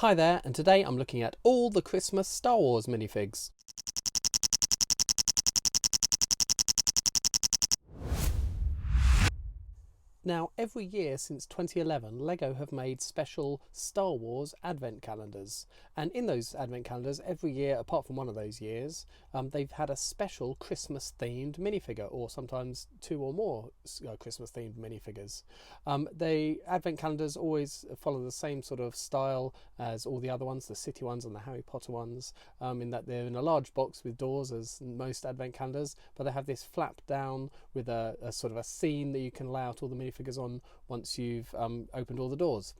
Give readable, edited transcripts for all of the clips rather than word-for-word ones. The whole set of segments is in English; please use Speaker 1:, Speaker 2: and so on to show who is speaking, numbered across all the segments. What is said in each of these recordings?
Speaker 1: Hi there, and today I'm looking at all the Christmas Star Wars minifigs. Now, every year since 2011, LEGO have made special Star Wars advent calendars. And in those advent calendars, every year, apart from one of those years, they've had a special Christmas-themed minifigure, or sometimes two or more Christmas-themed minifigures. The advent calendars always follow the same sort of style as all the other ones, the city ones and the Harry Potter ones, in that they're in a large box with doors, as most advent calendars, but they have this flap down with a sort of a scene that you can lay out all the minifigures on once you've opened all the doors.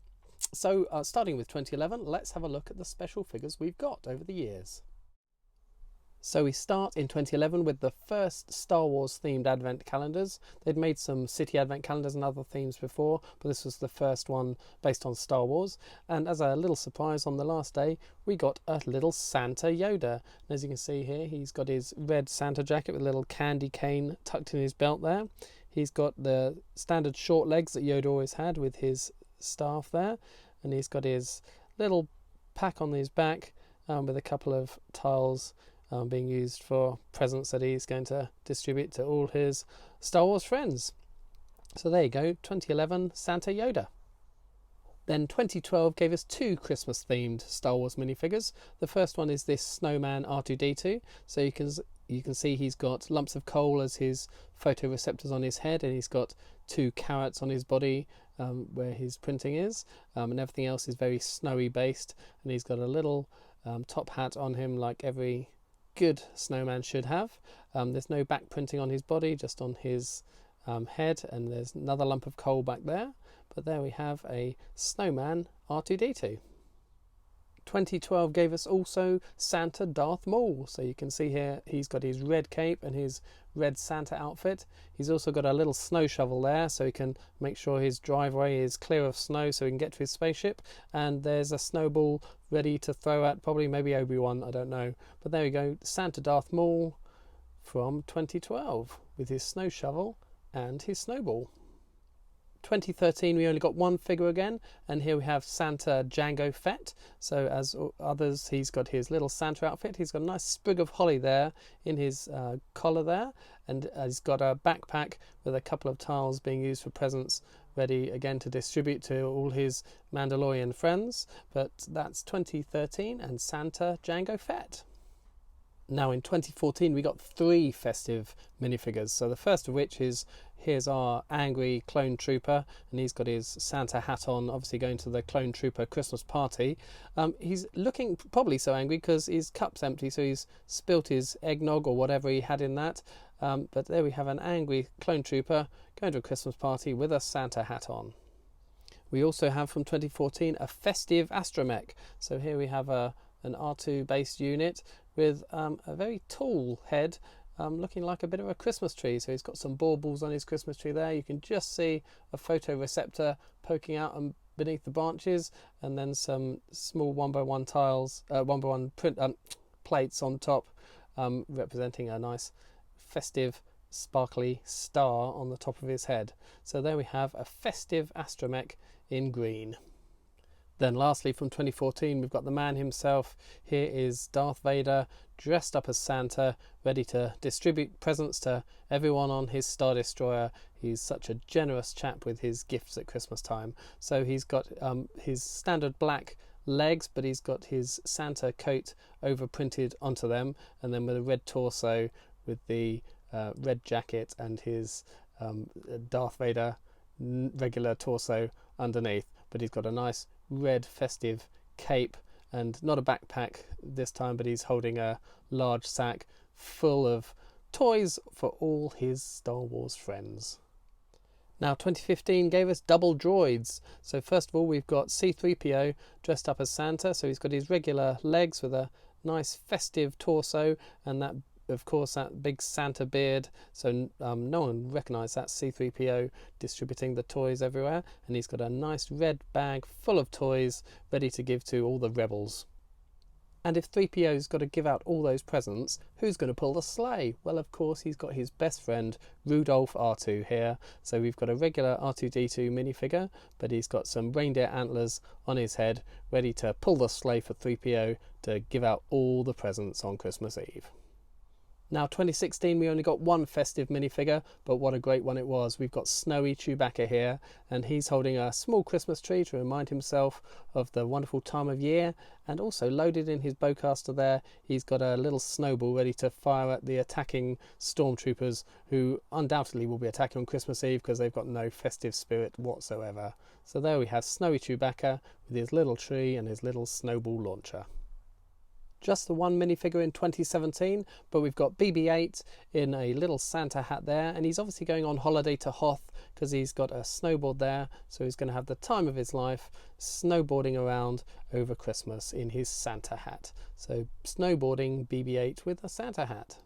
Speaker 1: So starting with 2011, let's have a look at the special figures we've got over the years. So we start in 2011 with the first Star Wars themed advent calendars. They'd made some city advent calendars and other themes before, but this was the first one based on Star Wars. And as a little surprise, on the last day we got a little Santa Yoda. And as you can see here, he's got his red Santa jacket with a little candy cane tucked in his belt there. He's got the standard short legs that Yoda always had with his staff there, and he's got his little pack on his back with a couple of tiles being used for presents that he's going to distribute to all his Star Wars friends. So there you go, 2011 Santa Yoda. Then 2012 gave us two Christmas themed Star Wars minifigures. The first one is this Snowman R2-D2. So you can see he's got lumps of coal as his photoreceptors on his head, and he's got two carrots on his body where his printing is, and everything else is very snowy based, and he's got a little top hat on him like every good snowman should have. There's no back printing on his body, just on his head, and there's another lump of coal back there. But there we have a Snowman R2-D2. 2012 gave us also Santa Darth Maul. So you can see here he's got his red cape and his red Santa outfit. He's also got a little snow shovel there, so he can make sure his driveway is clear of snow so he can get to his spaceship. And there's a snowball ready to throw at probably maybe Obi-Wan, I don't know. But there we go, Santa Darth Maul from 2012 with his snow shovel and his snowball. 2013 we only got one figure again, and here we have Santa Jango Fett. So as others, he's got his little Santa outfit. He's got a nice sprig of holly there in his collar there, and he's got a backpack with a couple of tiles being used for presents, ready again to distribute to all his Mandalorian friends. But that's 2013 and Santa Jango Fett. Now in 2014 we got three festive minifigures. So the first of which is, here's our angry clone trooper, and he's got his Santa hat on, obviously going to the clone trooper Christmas party. He's looking probably so angry because his cup's empty, so he's spilt his eggnog or whatever he had in that. But there we have an angry clone trooper going to a Christmas party with a Santa hat on. We also have from 2014 a Festive Astromech. So here we have an R2 based unit with a very tall head, looking like a bit of a Christmas tree. So he's got some baubles on his Christmas tree there. You can just see a photoreceptor poking out beneath the branches, and then some small 1x1 tiles, 1x1 print plates on top, representing a nice festive sparkly star on the top of his head. So there we have a Festive Astromech in green. Then lastly from 2014 we've got the man himself. Here is Darth Vader dressed up as Santa, ready to distribute presents to everyone on his Star Destroyer. He's such a generous chap with his gifts at Christmas time. So he's got his standard black legs, but he's got his Santa coat overprinted onto them, and then with a red torso with the red jacket and his Darth Vader regular torso underneath. But he's got a nice red festive cape and not a backpack this time, but he's holding a large sack full of toys for all his Star Wars friends. Now 2015 gave us double droids. So first of all we've got C-3PO dressed up as Santa. So he's got his regular legs with a nice festive torso, and that, of course, that big Santa beard, so no one recognised that C-3PO distributing the toys everywhere. And he's got a nice red bag full of toys ready to give to all the rebels. And if 3PO's got to give out all those presents, who's going to pull the sleigh? Well, of course, he's got his best friend, Rudolph R2 here. So we've got a regular R2-D2 minifigure, but he's got some reindeer antlers on his head, ready to pull the sleigh for 3PO to give out all the presents on Christmas Eve. Now, 2016, we only got one festive minifigure, but what a great one it was. We've got Snowy Chewbacca here, and he's holding a small Christmas tree to remind himself of the wonderful time of year, and also loaded in his bowcaster there, he's got a little snowball ready to fire at the attacking stormtroopers, who undoubtedly will be attacking on Christmas Eve because they've got no festive spirit whatsoever. So there we have Snowy Chewbacca with his little tree and his little snowball launcher. Just the one minifigure in 2017, but we've got BB-8 in a little Santa hat there, and he's obviously going on holiday to Hoth because he's got a snowboard there, so he's going to have the time of his life snowboarding around over Christmas in his Santa hat. So snowboarding BB-8 with a Santa hat.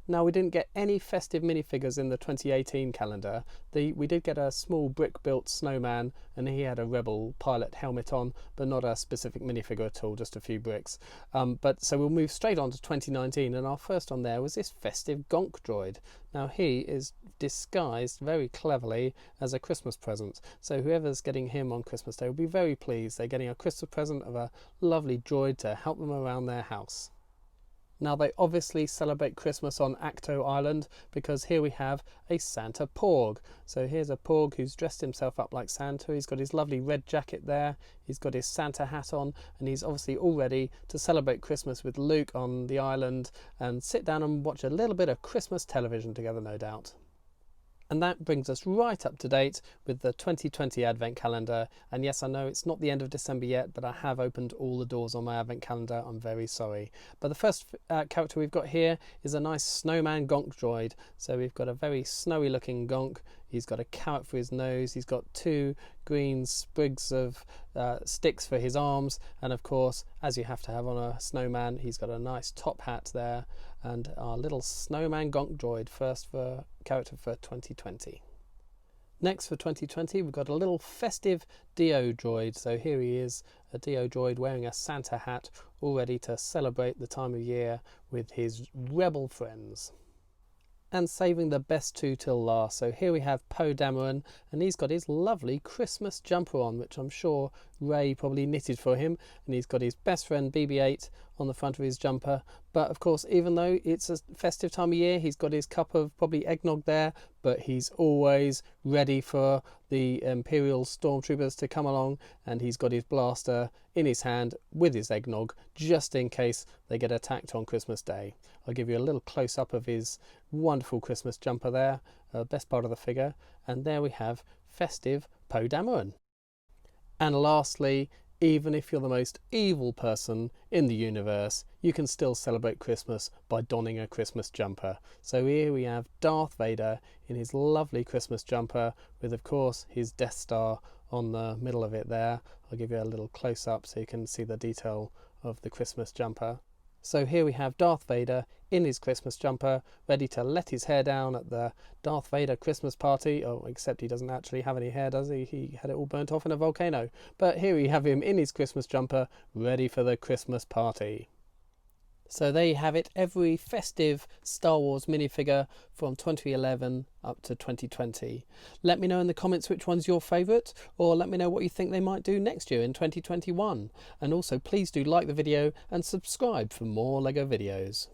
Speaker 1: Now, we didn't get any festive minifigures in the 2018 calendar. We did get a small brick-built snowman, and he had a Rebel pilot helmet on, but not a specific minifigure at all, just a few bricks. So we'll move straight on to 2019, and our first on there was this festive Gonk droid. Now, he is disguised very cleverly as a Christmas present, so whoever's getting him on Christmas Day will be very pleased. They're getting a Christmas present of a lovely droid to help them around their house. Now, they obviously celebrate Christmas on Acto Island because here we have a Santa Porg. So here's a Porg who's dressed himself up like Santa. He's got his lovely red jacket there. He's got his Santa hat on, and he's obviously all ready to celebrate Christmas with Luke on the island and sit down and watch a little bit of Christmas television together, no doubt. And that brings us right up to date with the 2020 Advent Calendar. And yes, I know it's not the end of December yet, but I have opened all the doors on my Advent Calendar. I'm very sorry. But the first character we've got here is a nice snowman Gonk droid. So we've got a very snowy looking Gonk. He's got a carrot for his nose. He's got two green sprigs of sticks for his arms. And of course, as you have to have on a snowman, he's got a nice top hat there. And our little snowman Gonk droid, first for character for 2020. Next for 2020, we've got a little festive Dio droid. So here he is, a Dio droid wearing a Santa hat, all ready to celebrate the time of year with his rebel friends. And saving the best two till last. So here we have Poe Dameron, and he's got his lovely Christmas jumper on, which I'm sure Ray probably knitted for him. And he's got his best friend BB-8 on the front of his jumper. But of course, even though it's a festive time of year, he's got his cup of probably eggnog there, but he's always ready for the Imperial Stormtroopers to come along, and he's got his blaster in his hand with his eggnog, just in case they get attacked on Christmas Day. I'll give you a little close-up of his wonderful Christmas jumper there, best part of the figure, and there we have festive Poe Dameron. And lastly, even if you're the most evil person in the universe, you can still celebrate Christmas by donning a Christmas jumper. So here we have Darth Vader in his lovely Christmas jumper with, of course, his Death Star on the middle of it there. I'll give you a little close-up so you can see the detail of the Christmas jumper. So here we have Darth Vader in his Christmas jumper, ready to let his hair down at the Darth Vader Christmas party. Oh, except he doesn't actually have any hair, does he? He had it all burnt off in a volcano. But here we have him in his Christmas jumper, ready for the Christmas party. So there you have it, every festive Star Wars minifigure from 2011 up to 2020. Let me know in the comments which one's your favourite, or let me know what you think they might do next year in 2021. And also please do like the video and subscribe for more LEGO videos.